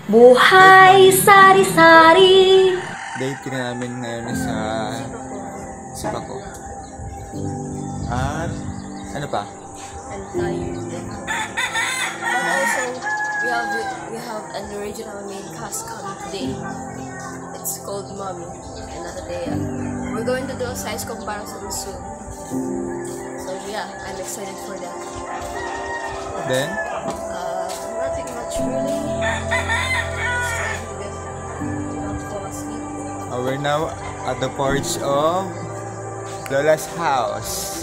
Buhay sari-sari. Date ka namin ngayon sa Sipako. At ano pa? I'm tired. But also, we have an original main cast coming today. It's called Mommy and Natalia. We're going to do a size comparison soon. So yeah, I'm excited for that. Then? Nothing much really. Just trying to not fall asleep. We're now at the porch of Lola's house.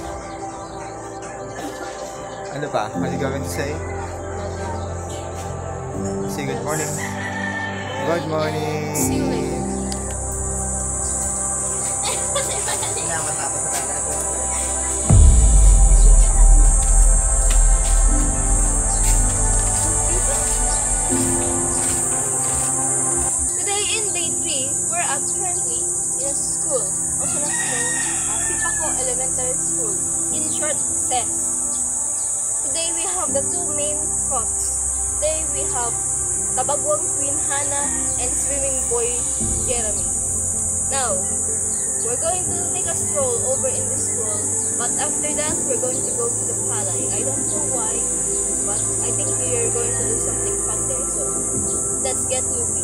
Ano pa? What are you going to say? Say good morning. Good morning. See you later. Today in day 3, we're currently in a school, also known as Sipako Elementary School, in short SES. Today we have the two main props. Today we have Tabagwang Queen Hannah and Swimming Boy Jeremy. Now, we're going to take a stroll over in the school, but after that we're going to go to the Palay. I don't know why, but I think we're going to do something fun there, so let's get moving.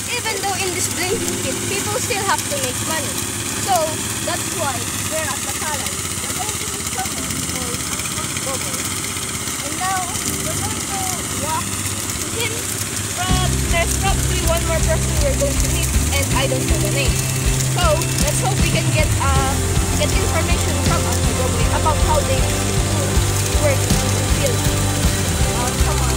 Even though in this blinking kit, people still have to make money. So, that's why we're at the Palay. We're going to meet someone called Uncle Bobo. And now, we're going to walk to him, but there's probably one more person we're going to meet, and I don't know the name. So, let's hope we can get information from Uncle Bobo about how they work in the field. Come on.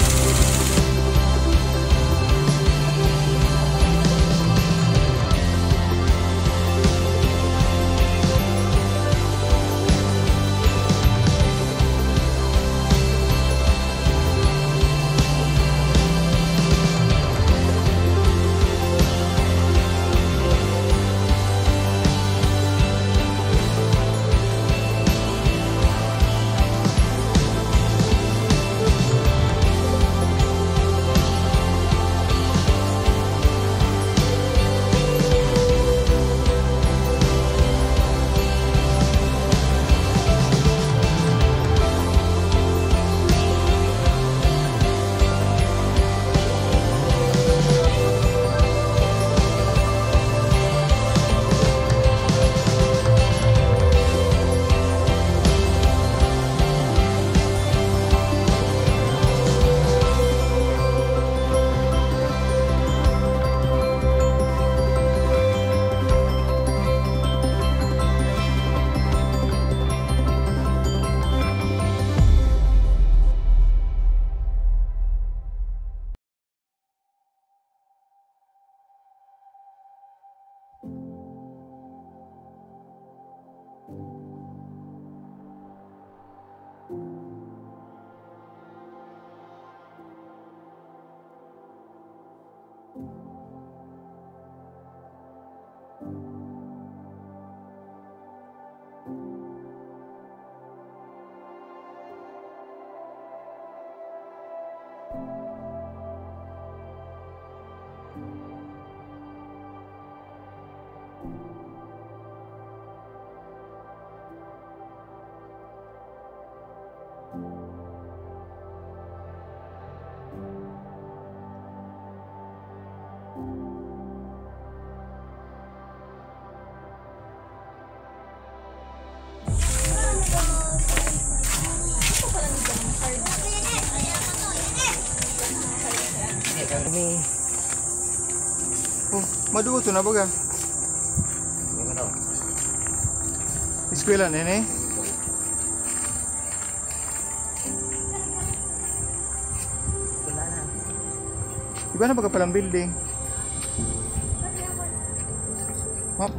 Ini. Oh, maduto na baga. Eskwela nene. Iba na baga palang building. Hop.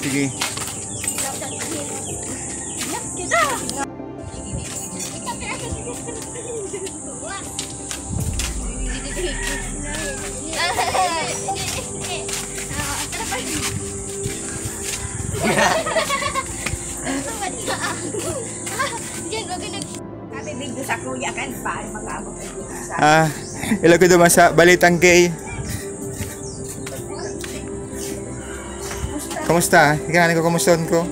Sige. Ilo ko duman sa Balitang Kay. Kumusta? Ikaw ko kumuston ko?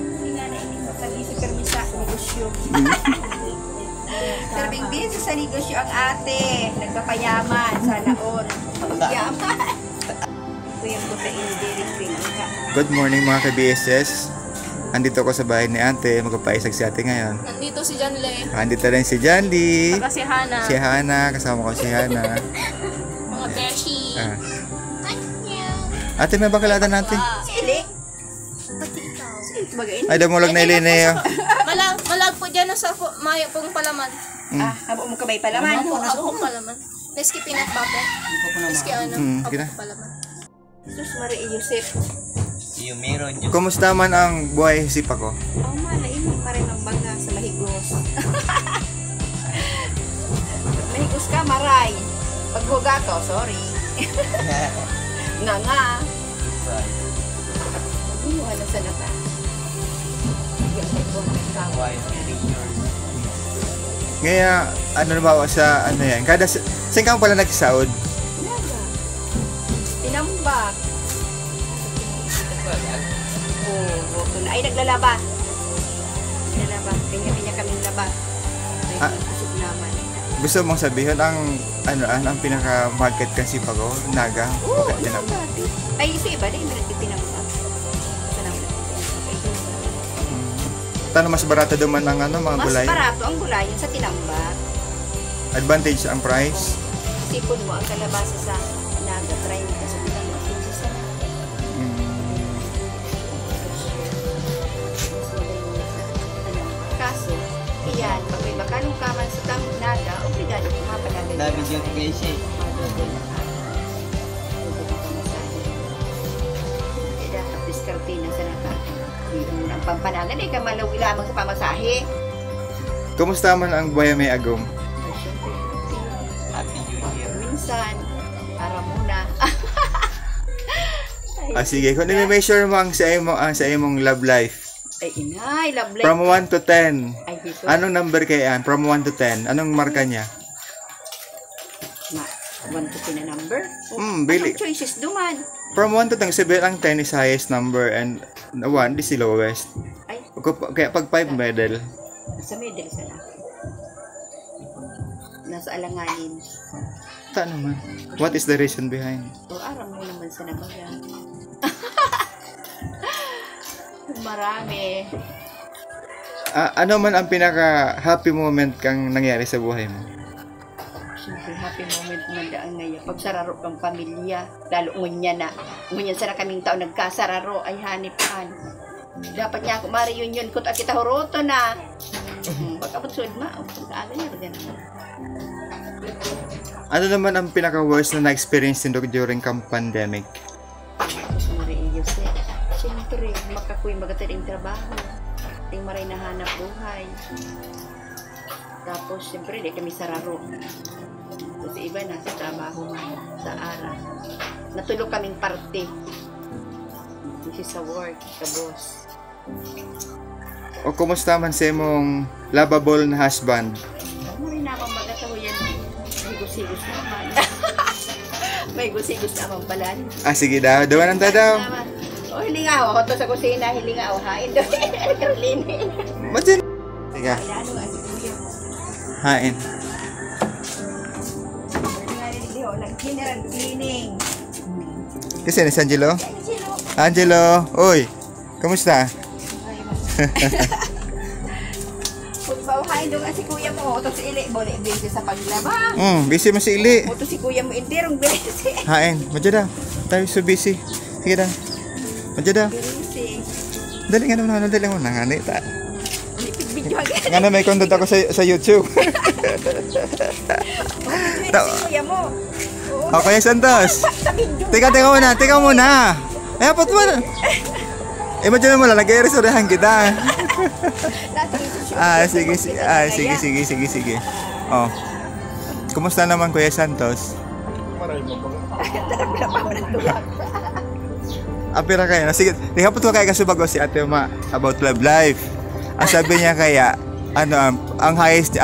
Serving busy sa negosyo ang ate. Nagpapayaman. Sana all. Yaman. Ito yung butain diri. Good morning mga ka-BSS. Andito ko sa bahay ni ate. Magpapaisag si ate ngayon. Nandito si John Lee. Andito rin si John Lee. Saka si Hana. Si Hana. Kasama ko si Hana. Mga beshi. Ate, may bakalada natin. Si Ili. Ay, damulag na ilineo. Malag po dyan sa mayo pong palaman. Habo mo kamay palaman. Ako pong palaman. Meski peanut butter. Meski ano. Gina. Palaman. Sus Maria Yusef. Kumusta man ang buhay sipa ko? Oh man, nainin pa rin ang bangga sa mahigos. Mahigos ka, maray. Paghuga ko, sorry. Nga. Ano sa nata? Ngayon, ano na ba sa ano yan? Saan ka pala nagsaod? Tinambak. Oo, ay naglalaba. Kanya-kanya kaming laba. Kusog naman. Gusto mong sabihin ang pinaka-market kasi pa ko? Naga? Oo, ay isa iba din, tinambak. Tanong mas barato duman ang mga gulay? Mas barato ang gulay yung sa tinambak. Advantage ang price? Sipon mo ang kalabasa sa naga, try mo ka sa tinambak. Kaso, iyan, pag may bakanong kaman sa naga, obligado kumapalaga. Nabigyan ko kayo siya. Kaya tapos kartina sa nata. Ang pampanagan ay kamalawi lamang sa pamasahe. Kumusta man ang buhay may agong? Ay, syempre. Happy New Year. Minsan, para muna. Sige, kung i-measure mo ang sa imong love life. Ay, inay, love life. From 1 to 10. Ay, Jesus. Anong number kaya yan? From 1 to 10. Anong marka niya? 1 to 10 na number? Bili. Anong choices duman? From 1 to 10, sabihin ang 10 is highest number and 1 is the lowest. Ay, Kaya pag 5 middle. sa middle sa laki. Nasa alanganin. Ano man? What is the reason behind? O, aram mo naman sa nabaga. Marami. Ano man ang pinaka-happy moment kang nangyari sa buhay mo? Siyempre, happy moment man daan ngayon. Pag sararo kang pamilya, lalo ngunyan na. Ngunyan sana kaming taon nagkasararo, ay hanipan. Dapat niya ako ma-reunion ko at kita huroto na. Pagkabot suod ma, pagkaaga niya rin naman. Ano naman ang pinaka-worst na na-experience nito during pandemic? Mariiyos eh. Siyempre, makakuy magataring trabaho. Ting maray nahanap buhay. Tapos, siyempre, di kami sararo. Kasi iba nasa trabaho man, sa ara. Natulog kaming parte. This is sa work, sa boss. O kumusta man sa imong lovable na husband? Maray naman magataw yan. May gusigos naman. May gusigos naman pala. Sige daw. Dawan ang daw. O, hilingaw. Ako to sa kusina. Hilingaw. Hain doon. Carolina. Matin. Sige. Ano nga si Kuya? Hain. General cleaning. Kasi ni si Angelo? Angelo. Angelo, uy, kamusta? Kung bauhain doon nga si kuya mo, ito si Ili, boleh busy sa paglaba. Busy mo si Ili. Ito si kuya mo, intirong busy. Hain, madya daw. Tayo so busy. Sige daw. Madya daw. Busy. Dali nga naman, dali mo na. Ngani, ta. Video agad. Nga na may content ako sa YouTube. Si kuya mo. O, Kuya Santos. Teka muna. Eh, apat mo na. Eh, madya mo lang, nag-i-restorahan kita. Sige. Oh. Kumusta naman, Kuya Santos? Apira kayo. Sige, tingapot ko kayo kasi bago si Ate Ma about love life. Ang sabi niya kaya, ang highest,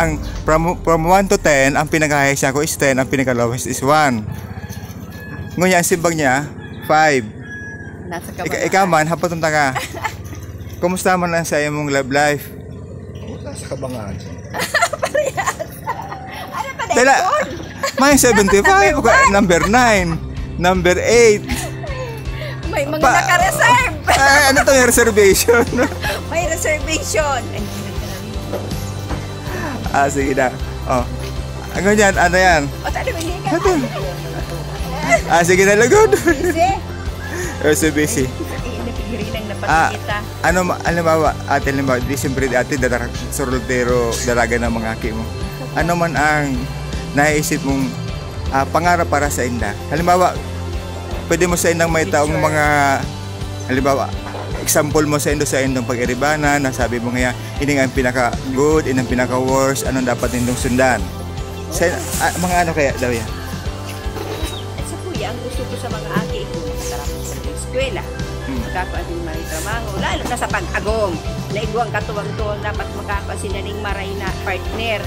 from 1 to 10, ang pinaka-highest niya ko is 10, ang pinaka-lowest is 1. Ngunya, ang simbag niya, 5. Nasa kabangan. Ikaw man, hapatunta ka. Kumusta man lang sa iyong love life? Sa kabangan. Ano pa Tala, may 75, number 9, number 8. May mga naka-reserve. Ano to yung reservation? May reservation. Sige na. Oh. Ano yan? Ano yan? O, talo, hindi ka. Sige na, lagod. Busy. So busy. Napigirilang napagkita. Ano ba, ate, December ate, soltero, dalaga ng mga aki mo. Ano man ang naisip mong pangarap para sa inda? Halimbawa, pwede mo sa indang may taong mga, halimbawa, example mo sa indong pag-iribana, nasabi mo nga, ini nga ang pinaka-good, ini ang pinaka-worst, anong dapat indong sundan? Sa, mga ano kaya daw yan? At sa kuya, ang gusto ko sa mga aki ko, masarap sa eskwela. Magkakaroon din may trabaho, lalo na sa pag-agom. Naiguang katuwang-tuwang dapat magkakaroon sila ng maray na partner.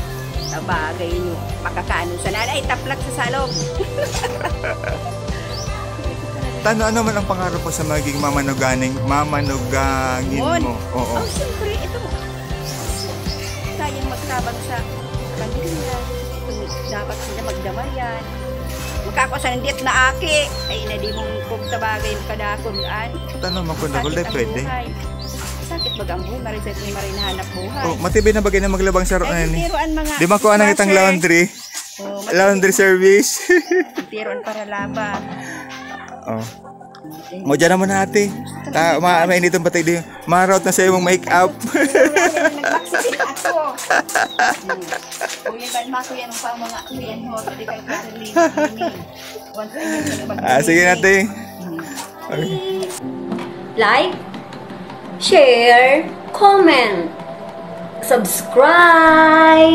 Sa bagay nyo, makakaano sa nanay, taplak sa salong. Ano man ang pangarap mo sa magiging mamanugangin mo? Oo. Oh, siyempre, ito mo. Tayong magtabang sa kanila. Dapat sila magdamayan. Magkakasan ng diet na aki. Ay, na di mong kung tabagay yung kadakunan. Tanong mo kung nakulay, pwede. Sakit baga ang buhay, mariset ni maray na hanap buhay. Oh, matibay na bagay na maglabang sa roon Ay, ni. tiruan mga... Di ba ko anang itang laundry? Oh, Laundry service. tiruan para laban. Oh. Mo dyan naman ate. Mainit ang patay din. Maraut na sa iyong make-up. Nag-vaccine ako. Kuya, ba yan pa mga kuyan ho. Pwede kayo karili. Once a year. Sige nate. Like, share, comment, subscribe.